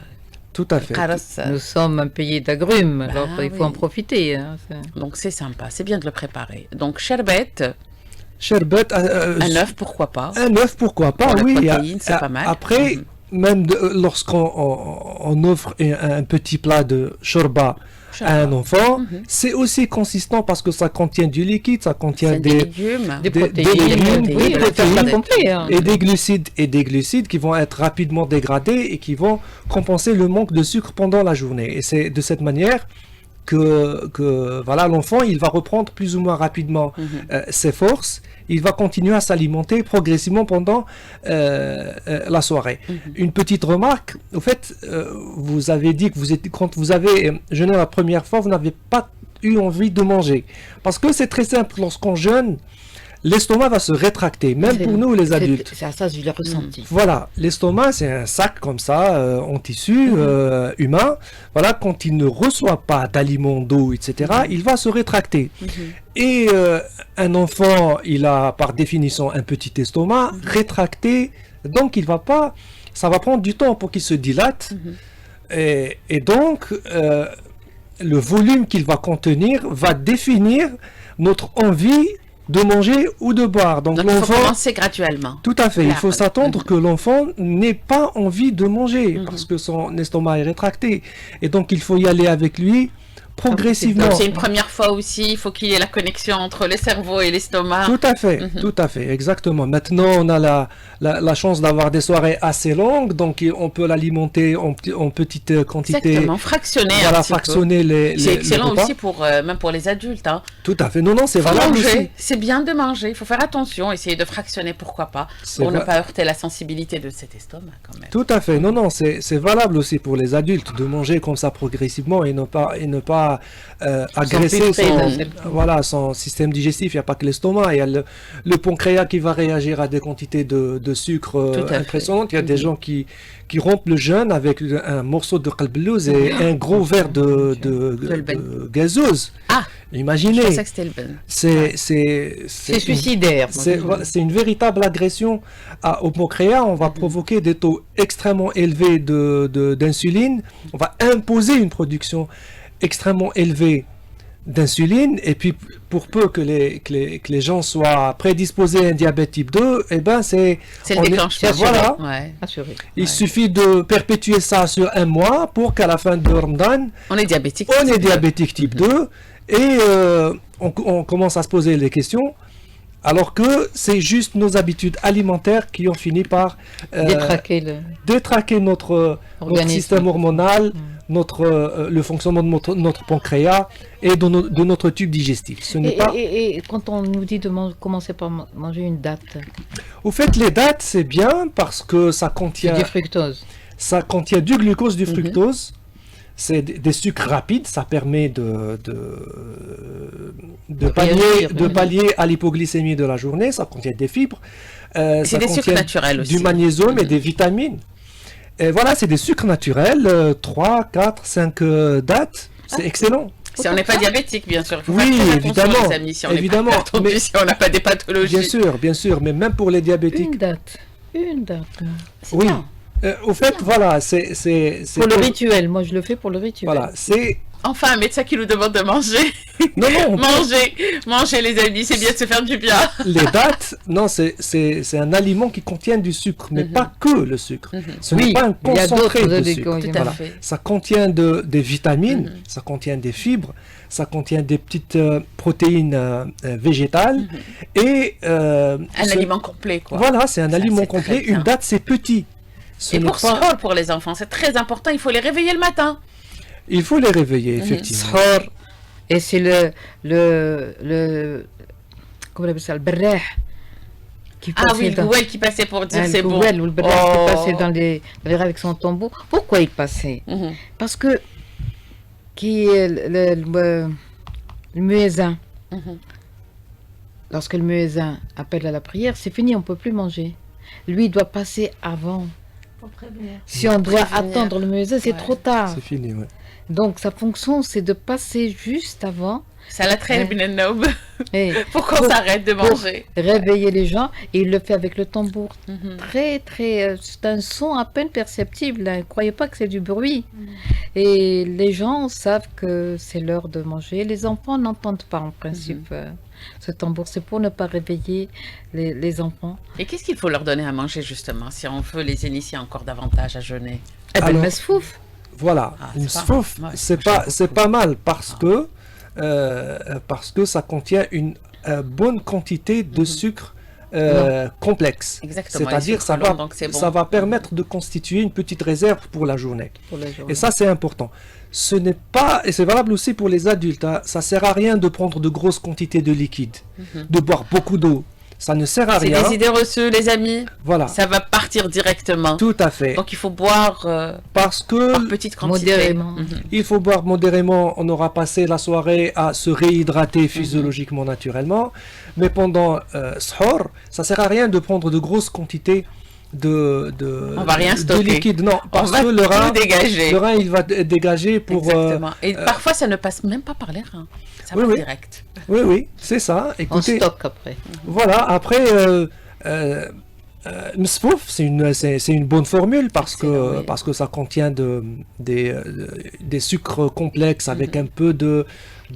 tout à fait. القارص. Nous sommes un pays d'agrumes, alors il faut oui. en profiter. Hein. Donc c'est sympa, c'est bien de le préparer. Donc sherbet, Sherbet, un œuf, pourquoi pas? un œuf, pourquoi pas, Pour la oui. protéine, c'est pas mal. Après, même lorsqu'on on offre un petit plat de shorba à un enfant, c'est aussi consistant parce que ça contient du liquide, ça contient C'est des légumes. Des des protéines. légumes, Oui, des le plat protéines. complet. Hein. et des glucides qui vont être rapidement dégradés et qui vont compenser le manque de sucre pendant la journée. Et c'est de cette manière que voilà, l'enfant, il va reprendre plus ou moins rapidement ses forces. Il va continuer à s'alimenter progressivement pendant la soirée. Une petite remarque, au fait, vous avez dit que quand vous avez jeûné la première fois, vous n'avez pas eu envie de manger. Parce que c'est très simple, lorsqu'on jeûne, l'estomac va se rétracter, même pour nous les adultes. Ça, je l'ai ressenti. Voilà, l'estomac c'est un sac comme ça, en tissu humain. Voilà, quand il ne reçoit pas d'aliments, d'eau, etc., il va se rétracter. Et un enfant, il a par définition un petit estomac rétracté, donc il va pas, ça va prendre du temps pour qu'il se dilate. Et donc, le volume qu'il va contenir va définir notre envie de manger ou de boire. Donc, Donc il faut l'enfant... commencer graduellement. Tout à fait. Il faut Claro. s'attendre que l'enfant n'ait pas envie de manger parce que son estomac est rétracté. Et donc, il faut y aller avec lui progressivement. Donc c'est une première fois aussi, il faut qu'il y ait la connexion entre le cerveau et l'estomac. Tout à fait, exactement. Maintenant, on a la chance d'avoir des soirées assez longues, donc on peut l'alimenter en petite quantité. Exactement, fractionner Voilà, un petit fractionner peu. C'est excellent les repas. aussi même pour les adultes. Hein. Tout à fait. Non, c'est Faut valable manger, aussi. c'est bien de manger, il faut faire attention, essayer de fractionner, pourquoi pas, pour ne pas heurter la sensibilité de cet estomac quand même. Tout à fait. Non, c'est valable aussi pour les adultes de manger comme ça progressivement et ne pas agresser son système digestif. Il n'y a pas que l'estomac, il y a le pancréas qui va réagir à des quantités de sucre impressionnantes. Il y a des gens qui rompent le jeûne avec un morceau de qalblouz et un gros verre de gazeuse. Ah, imaginez. Je pensais que c'était le ben. C'est suicidaire. C'est une véritable agression au pancréas. On va provoquer des taux extrêmement élevés d'insuline. On va imposer une production extrêmement élevée d'insuline, et puis pour peu que les gens soient prédisposés à un diabète type 2, eh ben c'est le déclencheur. Voilà. Ouais. Assuré. Il suffit de perpétuer ça sur un mois pour qu'à la fin de Ramadan, on est diabétique. Type 2 et on commence à se poser les questions. Alors que c'est juste nos habitudes alimentaires qui ont fini par détraquer notre système hormonal, le fonctionnement de notre pancréas et de notre tube digestif. Et quand on nous dit de commencer par manger une date. Au fait, les dates, c'est bien parce que ça contient du fructose. Ça contient du glucose, du fructose. C'est des sucres rapides, ça permet de pallier à l'hypoglycémie de la journée, ça contient des fibres. C'est des sucres naturels aussi. Du magnésium et des vitamines. Et voilà, c'est des sucres naturels, 3, 4, 5 dates, c'est excellent. Si on n'est pas diabétique, bien sûr. Oui, évidemment. Évidemment. Si on n'a pas des pathologies. Bien sûr, mais même pour les diabétiques. Une date. Oui. Bien. Au fait, voilà, c'est pour le rituel. Moi, je le fais pour le rituel. Voilà, c'est... Enfin, un médecin qui nous demande de manger. Non. Manger, les amis, c'est bien de se faire du bien. Les dates, non, c'est un aliment qui contient du sucre, mais pas que le sucre. Ce n'est pas un concentré de sucre. Tout à fait. Ça contient des vitamines, ça contient des fibres, ça contient des petites protéines végétales et... un aliment complet, quoi. Voilà, c'est un aliment complet. Une date, c'est petit. Et pour les enfants, c'est très important, il faut les réveiller le matin. Il faut les réveiller, effectivement. Et c'est comment on appelle ça, le berreh. Le gouel qui passait pour dire c'est bon. Le berreh qui passait dans les avec son tambour. Pourquoi il passait? Parce que le muezzin, lorsque le muezzin appelle à la prière, c'est fini, on ne peut plus manger. Lui, il doit passer avant. Si on doit attendre le muezzin, c'est trop tard. C'est fini, ouais. Donc sa fonction, c'est de passer juste avant. Ça la traîne, pour qu'on s'arrête de manger. Réveiller les gens, et il le fait avec le tambour. Très, très. C'est un son à peine perceptible. Ne croyez pas que c'est du bruit. Et les gens savent que c'est l'heure de manger. Les enfants n'entendent pas en principe. Ce tambour, c'est pour ne pas réveiller les enfants. Et qu'est-ce qu'il faut leur donner à manger justement, si on veut les initier encore davantage à jeûner? Le mesfouf. Voilà, une sfouf, c'est pas mal parce que ça contient une bonne quantité de sucre complexe. C'est-à-dire ça va permettre de constituer une petite réserve pour la journée. Et ça, c'est important. Ce n'est pas, et c'est valable aussi pour les adultes, hein, ça sert à rien de prendre de grosses quantités de liquide, de boire beaucoup d'eau. Ça ne sert à rien. C'est des idées reçues, les amis. Voilà. Ça va partir directement. Tout à fait. Donc il faut boire parce que par petites quantités. Modérément. Il faut boire modérément. On aura passé la soirée à se réhydrater physiologiquement, naturellement. Mais pendant Sahur, ça sert à rien de prendre de grosses quantités on va rien stocker. De liquide. Non, parce que le rein, il va dégager pour... Exactement. Et parfois, ça ne passe même pas par les reins. Ça va direct. Oui, c'est ça. Écoutez, on stocke après. Voilà, après... Msfouf, c'est une bonne formule parce que ça contient des sucres complexes avec un peu de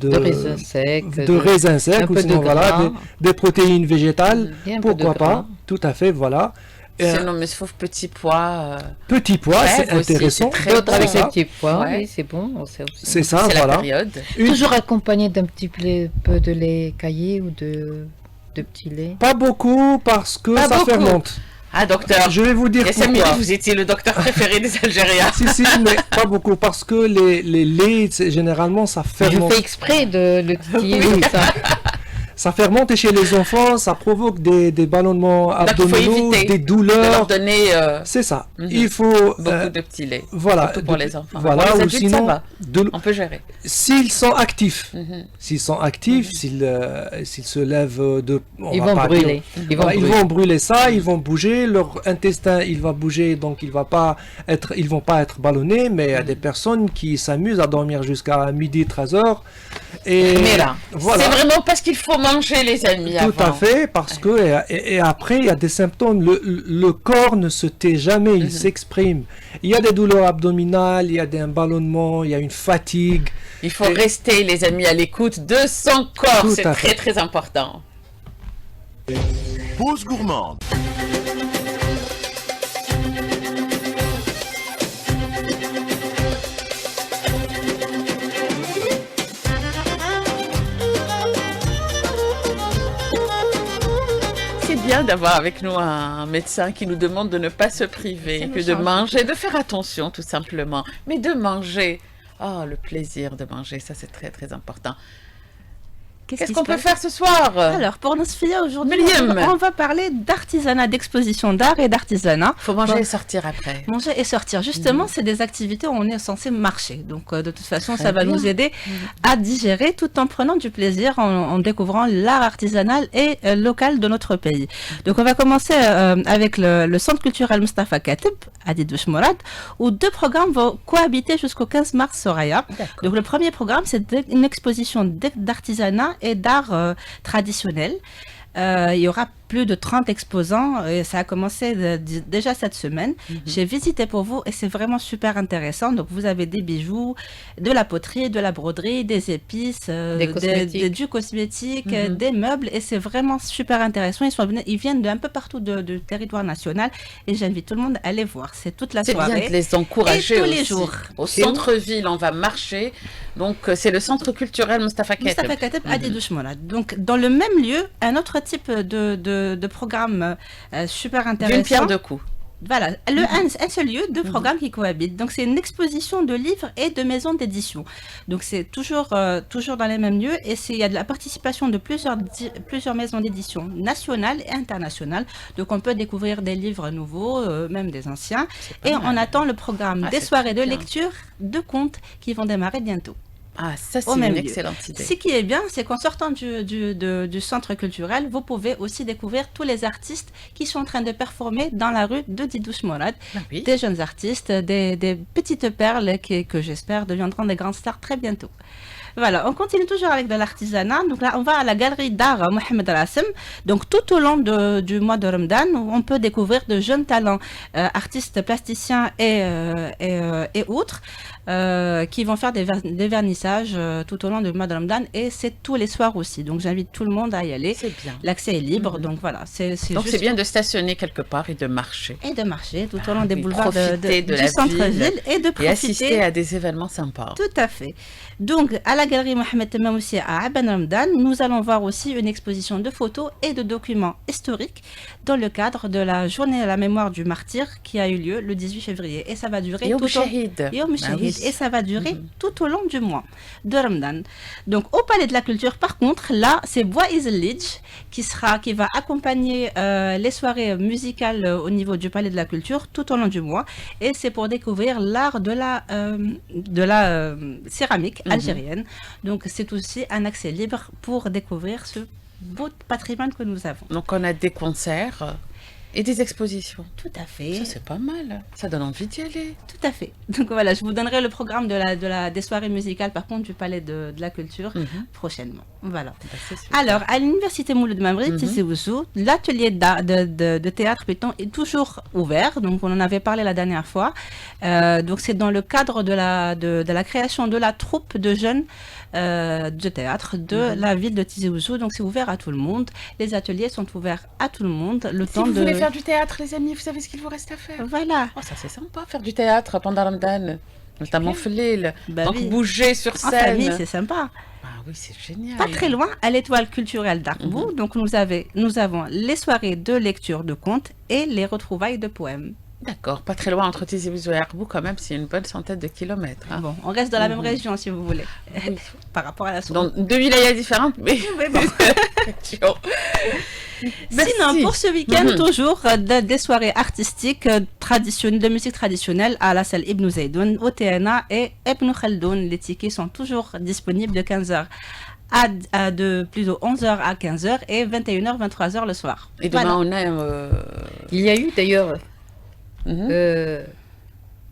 raisins secs, ou sinon, voilà, des protéines végétales, pourquoi pas, tout à fait, voilà. C'est nommé sauf petit pois. Petit pois, c'est Crève aussi, intéressant. c'est très D'autres bon, avec ça. des petits pois, Ouais. oui, c'est bon, on sait aussi. C'est ça, C'est la voilà. période. Toujours accompagné d'un petit peu de lait caillé ou de petit lait. Pas beaucoup parce que Pas ça beaucoup. fermente. Ah, docteur. Je vais vous dire Yassine, pourquoi. vous étiez le docteur préféré des Algériens. Si, mais pas beaucoup parce que les laits, généralement, ça Je fermente. fais exprès de le titiller Oui. comme ça. Ça fermente et chez les enfants, ça provoque des ballonnements Donc, il faut abdominaux, éviter des de leur douleurs. donner C'est ça. Mhm. Il faut... beaucoup de petits laits. voilà. Surtout pour les enfants. Voilà, Pour les ou adultes, sinon, ça va. de- On peut gérer. s'ils sont actifs, Mhm. s'ils sont actifs, s'ils se lèvent de... on Ils va vont pas brûler. dire- Ils vont Voilà, ils brûler. vont brûler ça, ils vont bouger, leur intestin il va bouger, donc ils vont pas être ballonnés, mais il y a des personnes qui s'amusent à dormir jusqu'à midi, 13h. Et Mais là, voilà. c'est vraiment parce qu'il faut manger, les amis. Tout à fait, parce que et après il y a des symptômes. Le corps ne se tait jamais, il s'exprime. Il y a des douleurs abdominales, il y a des ballonnements, il y a une fatigue. Il faut rester, les amis, à l'écoute de son corps. Tout C'est à très, fait. très important. Pause gourmande. C'est bien d'avoir avec nous un médecin qui nous demande de ne pas se priver, que de manger, de faire attention tout simplement. Mais de manger, oh, le plaisir de manger, ça c'est très très important. Qu'est-ce qui qu'on se peut passe faire ce soir? Alors, pour nos filles aujourd'hui, Myriam. on va parler d'artisanat, d'exposition d'art et d'artisanat. Faut manger Bon. et sortir après. Manger et sortir. Justement, c'est des activités où on est censé marcher. Donc, de toute façon, Très ça va bien. nous aider à digérer tout en prenant du plaisir, en découvrant l'art artisanal et local de notre pays. Donc, on va commencer avec le Centre culturel Mustafa Kateb, à Didouche Mourad, où deux programmes vont cohabiter jusqu'au 15 mars Soraya. Donc, le premier programme, c'est une exposition d'artisanat et d'art traditionnel. Il y aura plus de 30 exposants et ça a commencé déjà cette semaine. J'ai visité pour vous et c'est vraiment super intéressant. Donc vous avez des bijoux, de la poterie, de la broderie, des épices, du cosmétique, des meubles et c'est vraiment super intéressant. Ils viennent d'un peu partout du territoire national et j'invite tout le monde à aller voir. C'est toute la C'est bien soirée. de les encourager Et tous les aussi. jours. Au centre-ville, on va marcher. Donc, c'est le centre culturel Mustafa Kateb. Mustafa Kateb à Didouche Mourad. Donc, dans le même lieu, un autre type de programme super intéressant. D'une pierre deux coups. Voilà, un seul lieu, deux programmes qui cohabitent. Donc, c'est une exposition de livres et de maisons d'édition. Donc, c'est toujours dans les mêmes lieux et il y a de la participation de plusieurs maisons d'édition nationales et internationales. Donc, on peut découvrir des livres nouveaux, même des anciens. Et on attend le programme des c'est soirées de très bien. lecture de contes qui vont démarrer bientôt. Ah, ça, c'est Au même une lieu. excellente idée. Ce qui est bien, c'est qu'en sortant du centre culturel, vous pouvez aussi découvrir tous les artistes qui sont en train de performer dans la rue de Didouche Mourad. Ah oui. Des jeunes artistes, des petites perles que j'espère deviendront des grandes stars très bientôt. Voilà, on continue toujours avec de l'artisanat. Donc là, on va à la galerie d'art Mohamed Rassem. Donc tout au long du mois de Ramadan, on peut découvrir de jeunes talents, artistes plasticiens et autres, qui vont faire des vernissages tout au long du mois de Ramadan. Et c'est tous les soirs aussi. Donc j'invite tout le monde à y aller. C'est bien. L'accès est libre. Donc voilà, c'est Donc, juste c'est bien de stationner quelque part et de marcher. et de marcher tout au long des oui, boulevards profiter de du la centre-ville et de Et assister profiter. à des événements sympas. Tout à fait. Donc, à la galerie Mohamed Temamoussi à Aban Ramdan, nous allons voir aussi une exposition de photos et de documents historiques dans le cadre de la journée à la mémoire du martyr qui a eu lieu le 18 février. Et ça va durer Yom tout au Shahid. Yom Ah Shahid. oui. Et ça va durer tout au long du mois de Ramadan. Donc, au Palais de la Culture, par contre, là, c'est Bois Izelidj qui va accompagner les soirées musicales au niveau du Palais de la Culture tout au long du mois. Et c'est pour découvrir l'art de la céramique algérienne. Donc, c'est aussi un accès libre pour découvrir ce beau patrimoine que nous avons. Donc, on a des concerts et des expositions. Tout à fait. Ça, c'est pas mal. Ça donne envie d'y aller. Tout à fait. Donc voilà, je vous donnerai le programme des soirées musicales, par contre, du Palais de la Culture prochainement. Voilà. Bah, c'est super. Alors, à l'université Mouloud Mamri, Tizi Ouzou, l'atelier de théâtre Python est toujours ouvert. Donc, on en avait parlé la dernière fois. Donc, c'est dans le cadre de la création de la troupe de jeunes de théâtre de la ville de Tizi Ouzou. Donc, c'est ouvert à tout le monde. Les ateliers sont ouverts à tout le monde. Le Si temps vous de... voulez faire du théâtre, les amis, vous savez ce qu'il vous reste à faire. Voilà. Oh, ça c'est sympa, faire du théâtre pendant Ramadan. Notamment Flil. Bah Donc oui. bouger sur En scène. famille, c'est sympa. Ah oui, c'est génial. Pas très loin, à l'étoile culturelle d'Arbou. Donc, nous avons les soirées de lecture de contes et les retrouvailles de poèmes. D'accord, pas très loin entre Tizi Ouzou et Arbou quand même, c'est une bonne centaine de kilomètres. Hein. Bon, on reste dans la même région si vous voulez, par rapport à la source. Dans deux wilayas différentes, mais bon. régions. Merci. Sinon, pour ce week-end, toujours des soirées artistiques de musique traditionnelle à la salle Ibn Zaydoun, au TNA et Ibn Khaldoun. Les tickets sont toujours disponibles de 15h de plutôt 11h à 15h et 21h, 23h le soir. Et demain, on a... Il y a eu d'ailleurs mhm.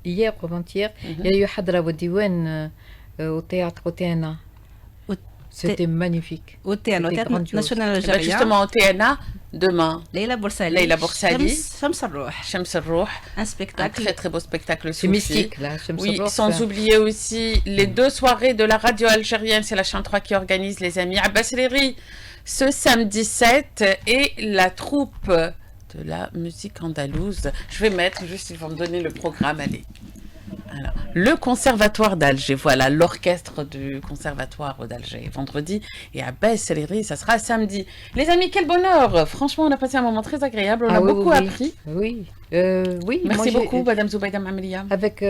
hier ou avant-hier, il y a eu Hadra Wadiwan au théâtre au TNA. C'était magnifique. Au TNA, au C'était Théâtre grandiose. National Eh ben, Algérien. justement, au TNA, demain, Leila Boursali. Leila Boursali. Shams Arrouh. Shams Arrouh, Un un spectacle. très très beau spectacle C'est soufi. mystique là. Shams Oui, Arrouh, sans ça. oublier aussi les deux soirées de la radio algérienne, c'est la chaîne 3 qui organise, les amis. Abbas Leri, ce samedi 7, et la troupe de la musique andalouse. Je vais mettre, juste, ils vont me donner le programme, allez. Alors, le conservatoire d'Alger, voilà, l'orchestre du conservatoire d'Alger, vendredi, et à Besseleri, ça sera samedi. Les amis, quel bonheur! Franchement, on a passé un moment très agréable, on a oui, beaucoup oui, appris. Oui, oui. moi, Merci j'ai- beaucoup, Madame Zoubaïda Mamlia. Avec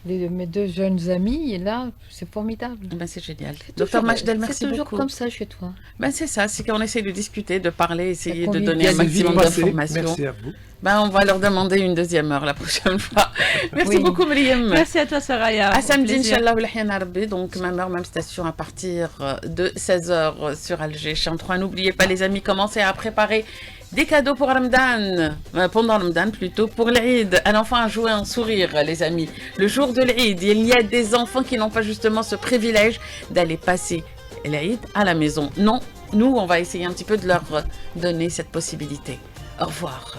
mes deux jeunes amis, et là, c'est formidable. Ben, c'est génial. C'est Docteur toujours- Majdel, merci C'est toujours beaucoup. comme ça chez toi. Ben, c'est ça, c'est qu'on essaie de discuter, de parler, essayer de convient donner un bien. C'est vite maximum passé. d'informations. Merci à vous. Ben, on va leur demander une deuxième heure la prochaine fois. Merci Oui. beaucoup, Miriam. Merci à toi, Soraya. À Au samedi, plaisir. Inch'Allah, Oulahiyana Rabbi. Donc, même heure, même station à partir de 16h sur Alger. Chaîne 3, n'oubliez pas, les amis, commencez à préparer des cadeaux pour Ramadan, pendant Ramadan plutôt, pour l'Eid. Un enfant a joué un sourire, les amis. Le jour de l'Eid, il y a des enfants qui n'ont pas justement ce privilège d'aller passer l'Eid à la maison. Non, nous, on va essayer un petit peu de leur donner cette possibilité. Au revoir.